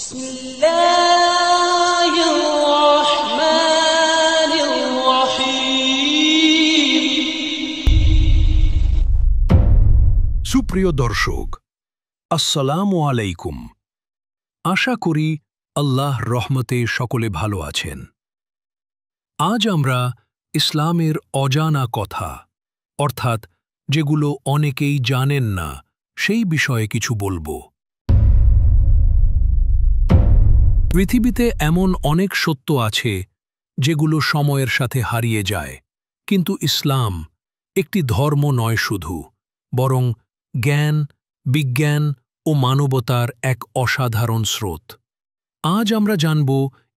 بسم الله الرحمن الرحيم সুপ্রিয় দর্শক, আসসালামু আলাইকুম। আশা করি আল্লাহ রহমতে সকলে ভালো আছেন। আজ আমরা ইসলামের অজানা কথা, অর্থাৎ যেগুলো অনেকেই জানেন না, সেই বিষয়ে কিছু বলবো। পৃথিবীতে এমন অনেক সত্য আছে যেগুলো সময়ের সাথে হারিয়ে যায়, কিন্তু ইসলাম একটি ধর্ম নয় শুধু, বরং জ্ঞান, বিজ্ঞান ও মানবতার এক অসাধারণ স্রোত। আজ আমরা জানব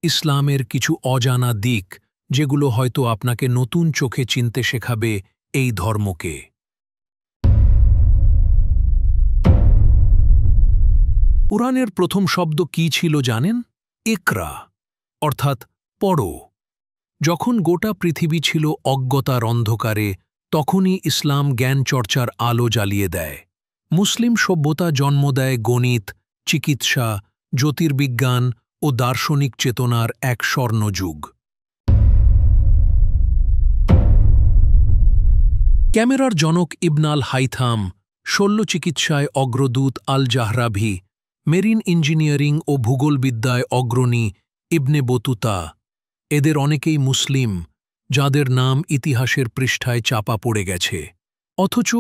ইসলামের কিছু অজানা দিক, যেগুলো হয়তো আপনাকে নতুন চোখে চিনতে শেখাবে এই ধর্মকে। কুরআনের প্রথম শব্দ কি ছিল জানেন? ইকরা, অর্থাৎ পড়ো। যখন গোটা পৃথিবী ছিল অজ্ঞতার অন্ধকারে, তখনই ইসলাম জ্ঞান চর্চার আলো জ্বালিয়ে দেয়। মুসলিম সভ্যতা জন্ম দেয় গণিত, চিকিৎসা, জ্যোতির্বিজ্ঞান ও দার্শনিক চেতনার এক স্বর্ণযুগ। ক্যামেরার জনক ইবন আল হাইথাম, শল্যচিকিৎসায় অগ্রদূত আল জাহরাভি, মেরিন ইঞ্জিনিয়ারিং ও ভূগোলবিদ্যায় অগ্রণী ইবনে বতুতা, এদের অনেকেই মুসলিম, যাদের নাম ইতিহাসের পৃষ্ঠায় চাপা পড়ে গেছে। অথচ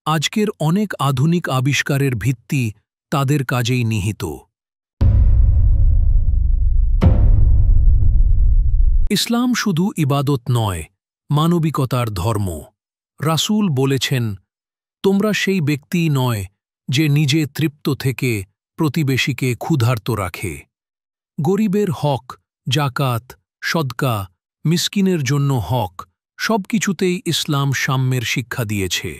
আজকের অনেক আধুনিক আবিষ্কারের ভিত্তি তাদের কাজেই নিহিত। ইসলাম শুধু ইবাদত নয়, মানবিকতার ধর্ম। রাসূল বলেছেন, তোমরা সেই ব্যক্তিই নয় যে নিজে তৃপ্ত থেকে প্রতিবেশীকে ক্ষুধার্ত রাখে। গরিবের হক, জাকাত, সদকা, মিসকিনের জন্য হক, সবকিছুতেই ইসলাম সাম্যের শিক্ষা দিয়েছে।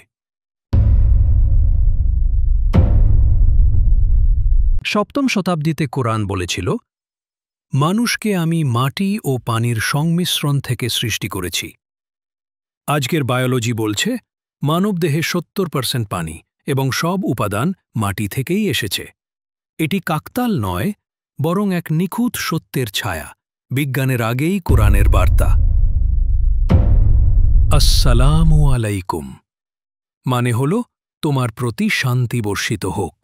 সপ্তম শতাব্দীতে কোরআন বলেছিল, মানুষকে আমি মাটি ও পানির সংমিশ্রণ থেকে সৃষ্টি করেছি। আজকের বায়োলজি বলছে, মানবদেহে 70% পানি এবং সব উপাদান মাটি থেকেই এসেছে। এটি কাকতাল নয়, বরং এক নিখুঁত সত্যের ছায়া, বিজ্ঞানের আগেই কোরআনের বার্তা। আসসালামু আলাইকুম মানে হল তোমার প্রতি শান্তি বর্ষিত হোক।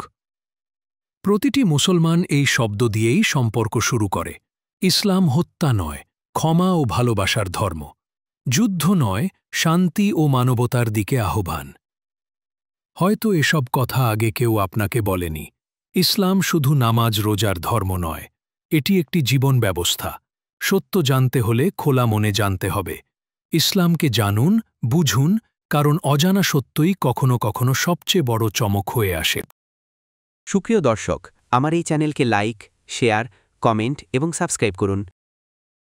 প্রতিটি মুসলমান এই শব্দ দিয়েই সম্পর্ক শুরু করে। ইসলাম হত্যা নয়, ক্ষমা ও ভালোবাসার ধর্ম। যুদ্ধ নয়, শান্তি ও মানবতার দিকে আহ্বান। হয়তো এসব কথা আগে কেউ আপনাকে বলেনি। ইসলাম শুধু নামাজ রোজার ধর্ম নয়, এটি একটি জীবন ব্যবস্থা। সত্য জানতে হলে খোলা মনে জানতে হবে। ইসলামকে জানুন, বুঝুন, কারণ অজানা সত্যই কখনো কখনো সবচেয়ে বড় চমক হয়ে আসে। সুপ্রিয় দর্শক, আমার এই চ্যানেলকে লাইক, শেয়ার, কমেন্ট এবং সাবস্ক্রাইব করুন।